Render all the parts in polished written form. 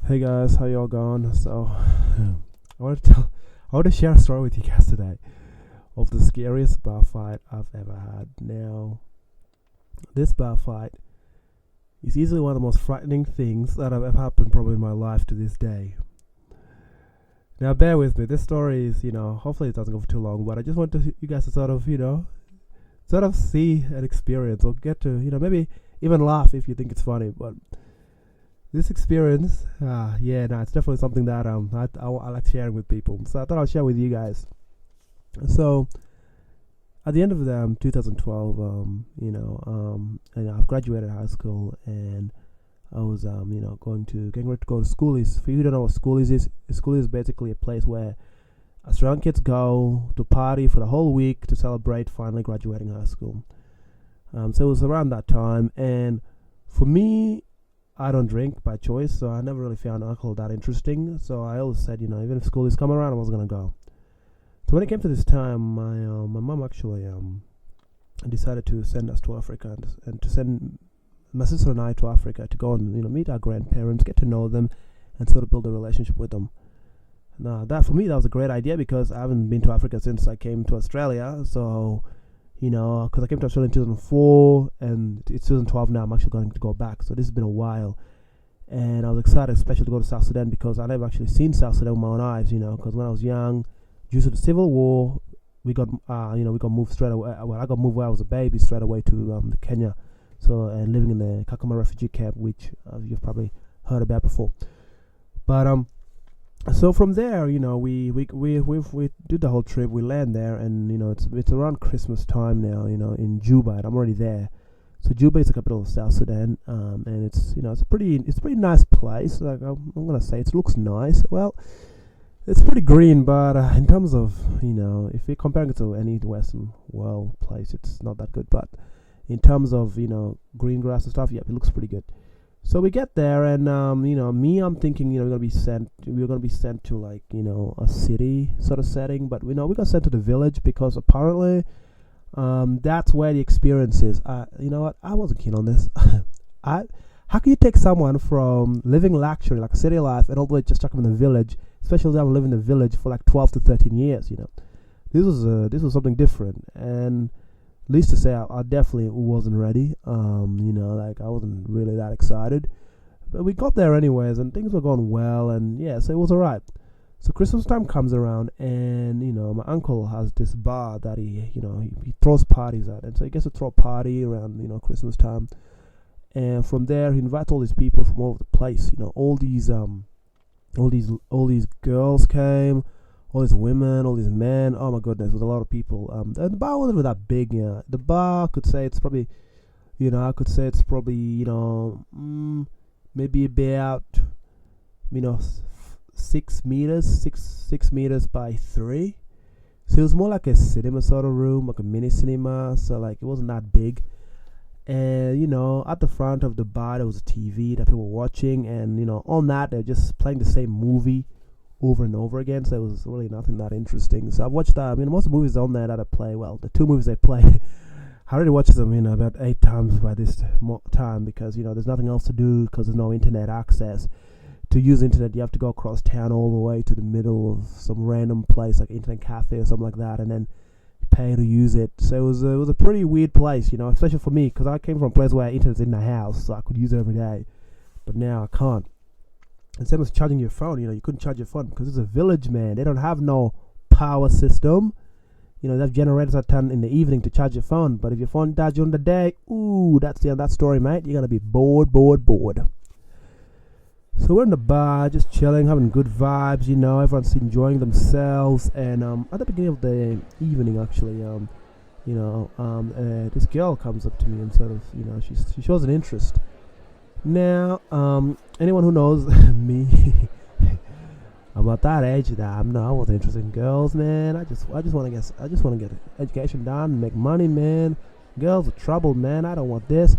Hey guys, how y'all going? I want to share a story with you guys today of the scariest bar fight I've ever had. Now, this bar fight is easily one of the most frightening things that have ever happened probably in my life to this day. Now, bear with me. This story is, hopefully it doesn't go for too long, but I just want you guys to sort of see and experience or get to, maybe even laugh if you think it's funny, but this experience, it's definitely something that I like sharing with people. So I thought I'll share with you guys. So at the end of 2012, I've graduated high school and I was getting ready to go to schoolies. For you who don't know what schoolies is basically a place where Australian kids go to party for the whole week to celebrate finally graduating high school. So it was around that time, and for me, I don't drink by choice, so I never really found alcohol that interesting. So I always said, even if school is coming around, I wasn't gonna go. So when it came to this time, my mom actually decided to send us to Africa and to send my sister and I to Africa to go and meet our grandparents, get to know them, and sort of build a relationship with them. Now that for me that was a great idea because I haven't been to Africa since I came to Australia. So because I came to Australia in 2004 and it's 2012 now, I'm actually going to go back. So this has been a while. And I was excited, especially to go to South Sudan because I never actually seen South Sudan with my own eyes, because when I was young, due to the civil war, we got moved straight away. Well, I got moved when I was a baby straight away to Kenya. So, and living in the Kakuma refugee camp, which you've probably heard about before. But, so from there, we did the whole trip. We land there, and it's around Christmas time now. In Juba, and I'm already there. So Juba is the capital of South Sudan, and it's a pretty nice place. Like I'm gonna say, it looks nice. Well, it's pretty green, but in terms of if you're comparing it to any Western world place, it's not that good. But in terms of green grass and stuff, yeah, it looks pretty good. So we get there, and I'm thinking we're gonna be sent to like a city sort of setting, but we got sent to the village because apparently that's where the experience is. You know what? I wasn't keen on this. How can you take someone from living luxury like a city life and all the way just chuck them in the village, especially when I'm living in the village for like 12 to 13 years? This was something different, and least to say, I definitely wasn't ready. I wasn't really that excited. But we got there anyways, and things were going well, and yeah, so it was alright. So Christmas time comes around, and my uncle has this bar that he throws parties at, and so he gets to throw a party around Christmas time, and from there he invites all these people from all over the place. All these girls came. All these women, all these men. Oh my goodness, there was a lot of people. And the bar wasn't really that big. Yeah, the bar could say it's probably, maybe about, 6 meters, six meters by 3. So it was more like a cinema sort of room, like a mini cinema. So like it wasn't that big. And at the front of the bar there was a TV that people were watching, and on that they're just playing the same movie over and over again, so it was really nothing that interesting. So I've watched most of the movies on there that I play, well, the 2 movies they play, I already watched them about 8 times by this time because there's nothing else to do because there's no internet access. To use internet you have to go across town all the way to the middle of some random place like internet cafe or something like that, and then pay to use it. So it was a pretty weird place, especially for me because I came from a place where internet's in the house, so I could use it every day, but now I can't. And same as charging your phone, you couldn't charge your phone because it's a village, man. They don't have no power system. They have generators that turn in the evening to charge your phone. But if your phone dies during the day, that's the end of that story, mate. You're going to be bored. So we're in the bar, just chilling, having good vibes, everyone's enjoying themselves. And at the beginning of the evening, actually, this girl comes up to me and sort of, she shows an interest. Now, anyone who knows me, I'm at that age that I wasn't interested in girls, man. I just want to get education done and make money, man. Girls are trouble, man. I don't want this.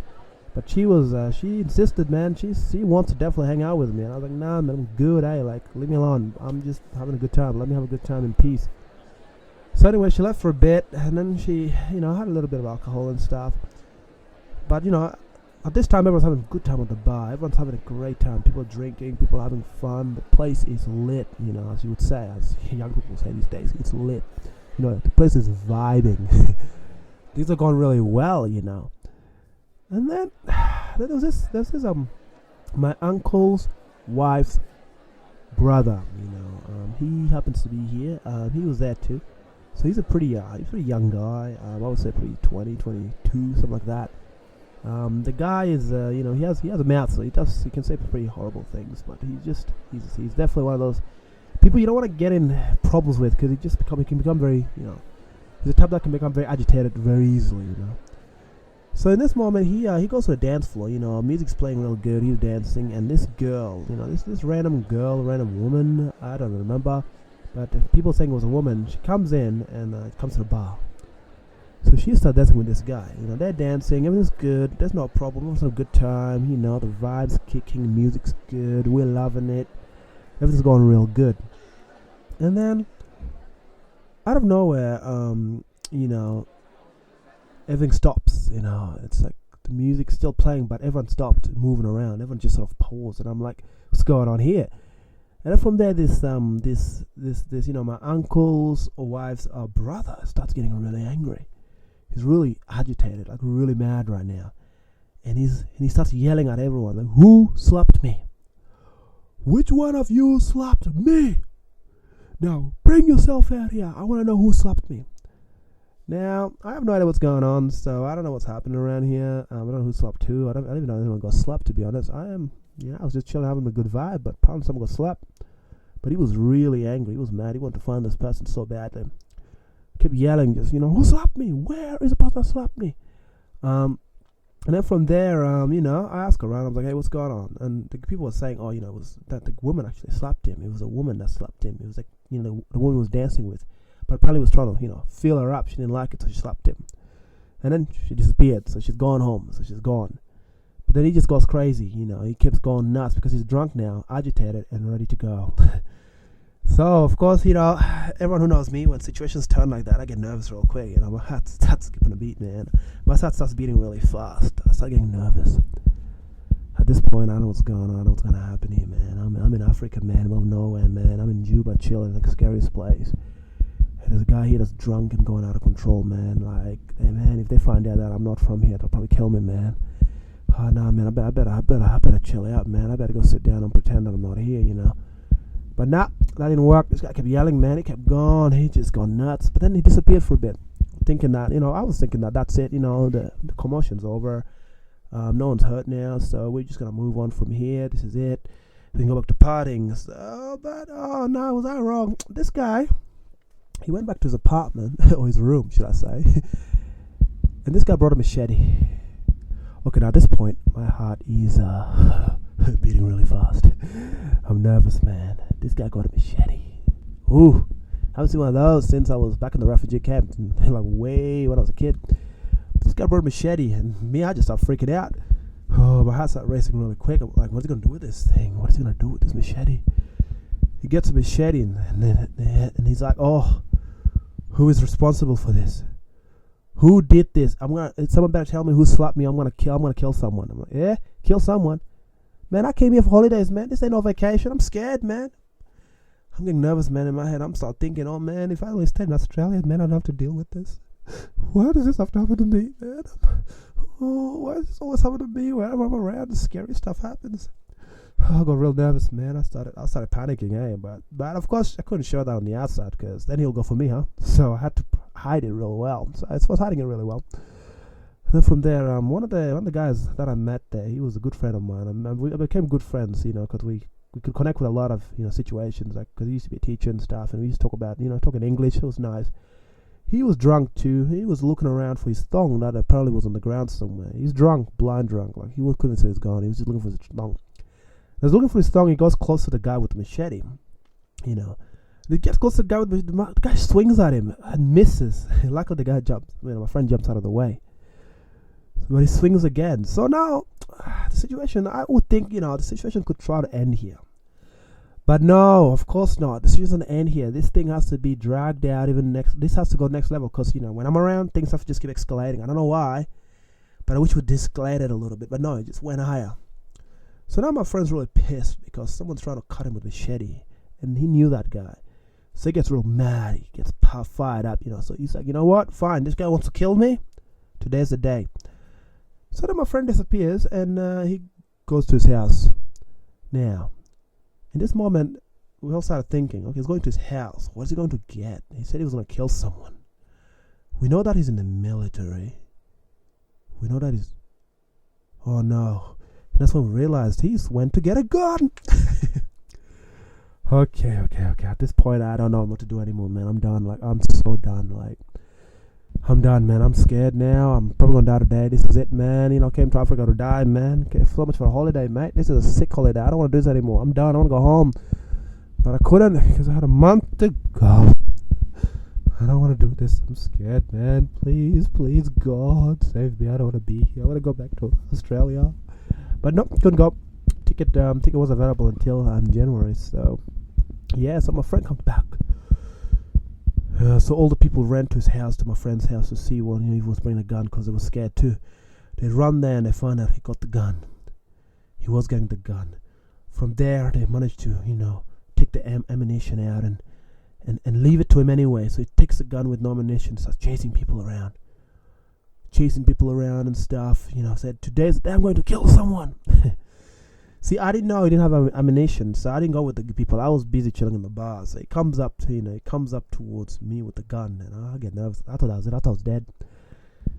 But she insisted, man. She wants to definitely hang out with me, and I was like, nah, man, I'm good. Leave me alone. I'm just having a good time. Let me have a good time in peace. So anyway, she left for a bit, and then she, had a little bit of alcohol and stuff. But At this time, everyone's having a good time at the bar. Everyone's having a great time. People are drinking. People are having fun. The place is lit, as you would say, as young people say these days. It's lit. The place is vibing. Things are going really well, And then there's this my uncle's wife's brother. He happens to be here. He was there too. So he's a pretty young guy. I would say pretty 20, 22, something like that. The guy is, he has a mouth, so he can say pretty horrible things. But he's definitely one of those people you don't want to get in problems with, because he can become very, he's the type that can become very agitated very easily, So in this moment, he goes to the dance floor. Music's playing real good. He's dancing, and this girl, this random woman, I don't remember, but people saying it was a woman. She comes in and comes to the bar. So she starts dancing with this guy. They're dancing. Everything's good. There's no problem. Everyone's having a good time. The vibe's kicking. Music's good. We're loving it. Everything's going real good. And then, out of nowhere, everything stops. It's like the music's still playing, but everyone stopped moving around. Everyone just sort of paused, and I'm like, "What's going on here?" And then from there, this my uncle's wife's brother starts getting really angry. He's really agitated, like really mad right now, and he starts yelling at everyone, like, "Who slapped me? Which one of you slapped me? Now bring yourself out here. I want to know who slapped me." Now I have no idea what's going on, so I don't know what's happening around here. I don't know who slapped who. I don't even know if anyone got slapped. To be honest, I was just chilling, having a good vibe, but probably someone got slapped. But he was really angry. He was mad. He wanted to find this person so badly. Kept yelling, just, who slapped me? Where is the person that slapped me? And then from there, I asked around. I was like, "Hey, what's going on?" And the people were saying, "Oh, it was that the woman actually slapped him. It was a woman that slapped him. It was like, the woman was dancing with, but apparently was trying to, feel her up. She didn't like it, so she slapped him. And then she disappeared. So she's gone home. So she's gone. But then he just goes crazy. He keeps going nuts because he's drunk now, agitated, and ready to go." So, of course, everyone who knows me, when situations turn like that, I get nervous real quick. My heart starts skipping a beat, man. My heart starts beating really fast. I start getting nervous. At this point, I know what's going on. I know what's going to happen here, man. I'm in Africa, man. I'm out of nowhere, man. I'm in Juba, chilling, like the scariest place. And there's a guy here that's drunk and going out of control, man. Like, hey, man, if they find out that I'm not from here, they'll probably kill me, man. Oh, nah, man, I better chill out, man. I better go sit down and pretend that I'm not here, But nah, that didn't work. This guy kept yelling, man. He kept going. He just gone nuts. But then he disappeared for a bit, thinking that, I was thinking that that's it. The commotion's over. No one's hurt now, so we're just going to move on from here. This is it. We can go back to partying. So, but, oh, no, was I wrong? This guy, he went back to his apartment, or his room, should I say. And this guy brought a machete. Okay, now at this point, my heart is beating really fast. I'm nervous, man. This guy got a machete. Ooh, I haven't seen one of those since I was back in the refugee camp, like way when I was a kid. This guy brought a machete, and me, I just started freaking out. Oh, my heart started racing really quick. I'm like, what's he gonna do with this thing? What is he gonna do with this machete? He gets a machete, and he's like, "Oh, who is responsible for this? Who did this? Someone better tell me who slapped me. I'm gonna kill someone." I'm like, "Yeah, kill someone." Man, I came here for holidays, man. This ain't no vacation. I'm scared, man. I'm getting nervous, man, in my head. I'm start thinking, oh, man, if I only stayed in Australia, man, I'd have to deal with this. Why does this have to happen to me, man? Oh, why does this always happen to me? Whenever I'm around, the scary stuff happens. Oh, I got real nervous, man. I started panicking, But of course, I couldn't show that on the outside, because then he'll go for me, huh? So I had to hide it real well. So I was hiding it really well. And then from there, one of the guys that I met there, he was a good friend of mine. And we became good friends, because we could connect with a lot of situations. Like, because he used to be a teacher and stuff, and we used to talk about talking English. It was nice. He was drunk too. He was looking around for his thong that apparently was on the ground somewhere. He's drunk, blind drunk. Like, he couldn't say it's gone. He was just looking for his thong. He was looking for his thong. He goes close to the guy with the machete. He gets close to the guy with the guy swings at him and misses. Luckily, the guy jumps. My friend jumps out of the way. But he swings again. So now, the situation, I would think, the situation could try to end here. But no, of course not. The situation doesn't end here. This thing has to be dragged out this has to go next level. Because, when I'm around, things have to just keep escalating. I don't know why. But I wish we de-escalated a little bit. But no, it just went higher. So now my friend's really pissed because someone's trying to cut him with a machete. And he knew that guy. So he gets real mad. He gets fired up, So he's like, you know what? Fine, this guy wants to kill me. Today's the day. So then my friend disappears and he goes to his house. Now, in this moment, we all started thinking, okay, he's going to his house. What is he going to get? He said he was going to kill someone. We know that he's in the military. We know that he's... Oh, no. And that's when we realized he went to get a gun. Okay. At this point, I don't know what to do anymore, man. I'm done. I'm so done. I'm done, man. I'm scared now. I'm probably going to die today. This is it, man. Came to Africa to die, man. So much for a holiday, mate. This is a sick holiday. I don't want to do this anymore. I'm done. I want to go home. But I couldn't because I had a month to go. I don't want to do this. I'm scared, man. Please, God, save me. I don't want to be here. I want to go back to Australia. But no, couldn't go. Ticket was available until January. So, yeah, so my friend comes back. So all the people ran to his house, to my friend's house, to see when he was bringing a gun because they were scared too. They run there and they find out he got the gun. He was getting the gun. From there, they managed to, take the ammunition out and leave it to him anyway. So he takes the gun with no ammunition, starts chasing people around and stuff. Said, today's the day I'm going to kill someone. See, I didn't know he didn't have ammunition, so I didn't go with the people. I was busy chilling in the bar. So he comes up towards me with the gun, and I get nervous. I thought that was it. I thought I was dead.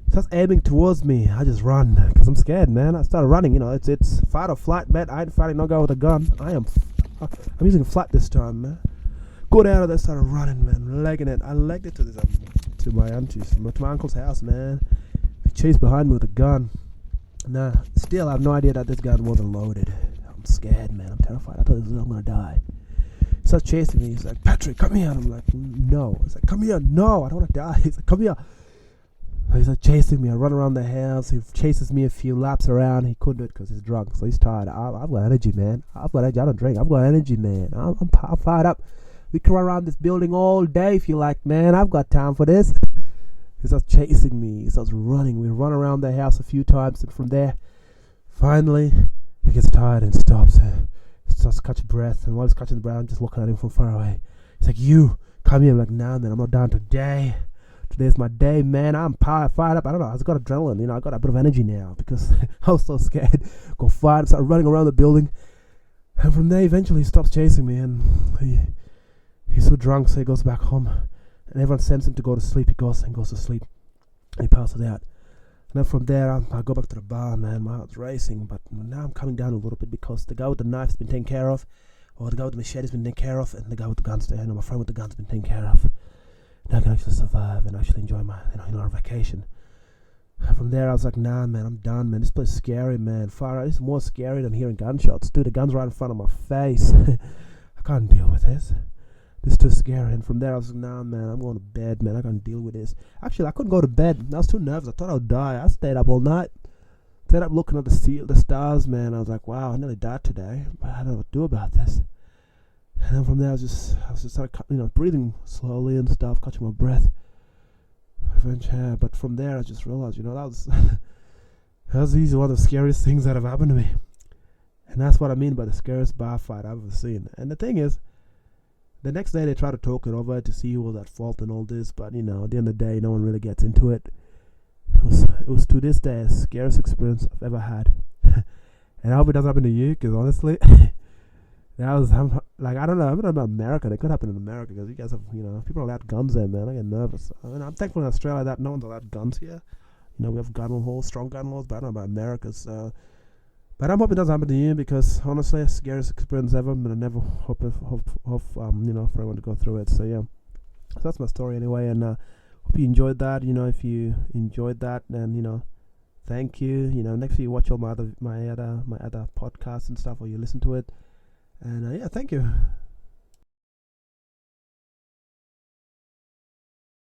He starts aiming towards me. I just run because I'm scared, man. I started running. It's fight or flight, man. I ain't fighting no guy with a gun. I'm using a flat this time, man. Got out of there, started running, man, legging it. I legged it to my auntie's, to my uncle's house, man. He chased behind me with a gun. Nah, still I have no idea that this gun wasn't loaded. I'm scared, man. I'm terrified. I thought I'm gonna die. He starts chasing me. He's like, Patrick, come here. And I'm like, no. He's like, come here. No, I don't want to die. He's like, come here. So he's like chasing me. I run around the house. He chases me a few laps around. He couldn't do it because he's drunk, so he's tired. I've got energy, man. I've got energy. I don't drink. I've got energy, man. I'm fired up. We can run around this building all day if you like, man. I've got time for this. He starts chasing me. He starts running. We run around the house a few times, and from there, finally, he gets tired and stops. He starts to catch breath, and while he's catching the breath, I'm just looking at him from far away. He's like, you, come here. I'm like, nah, man, I'm not down today. Today's my day, man. I'm fired up. I don't know. I've got adrenaline. I got a bit of energy now because I was so scared. Got fired, started running around the building. And from there, eventually, he stops chasing me, and he's so drunk, so he goes back home. And everyone sends him to go to sleep. He goes to sleep. And he passes out. And then from there, I go back to the bar, man. My heart's racing. But now I'm coming down a little bit because the guy with the knife's been taken care of. Or the guy with the machete's been taken care of. And the guy with the gun's there. My friend with the gun's been taken care of. Now I can actually survive and actually enjoy my, our vacation. And from there, I was like, nah, man, I'm done, man. This place is scary, man. Far out. This is more scary than hearing gunshots. Dude, the gun's right in front of my face. I can't deal with this. This is too scary. And from there, I was like, nah, man, I'm going to bed, man. I can't deal with this. Actually, I couldn't go to bed. I was too nervous. I thought I would die. I stayed up all night. Stayed up looking at the stars, man. I was like, wow, I nearly died today. But I don't know what to do about this. And then from there, I was just started, breathing slowly and stuff, catching my breath. But from there, I just realized, that was easily one of the scariest things that have happened to me. And that's what I mean by the scariest bar fight I've ever seen. And the thing is, the next day they try to talk it over to see who was at fault and all this. But, at the end of the day, no one really gets into it. It was to this day the scariest experience I've ever had. And I hope it doesn't happen to you, because honestly... I don't know about America. It could happen in America because you guys have, people are allowed guns there, man. I get nervous. I'm thankful in Australia that no one's allowed guns here. We have gun laws, strong gun laws, but I don't know about America. So, but I'm hoping it doesn't happen to you because honestly, it's the scariest experience ever. But I never hope for everyone to go through it. So yeah, so that's my story anyway. And hope you enjoyed that. If you enjoyed that, then thank you. Next time you watch all my other podcasts and stuff, or you listen to it. And thank you.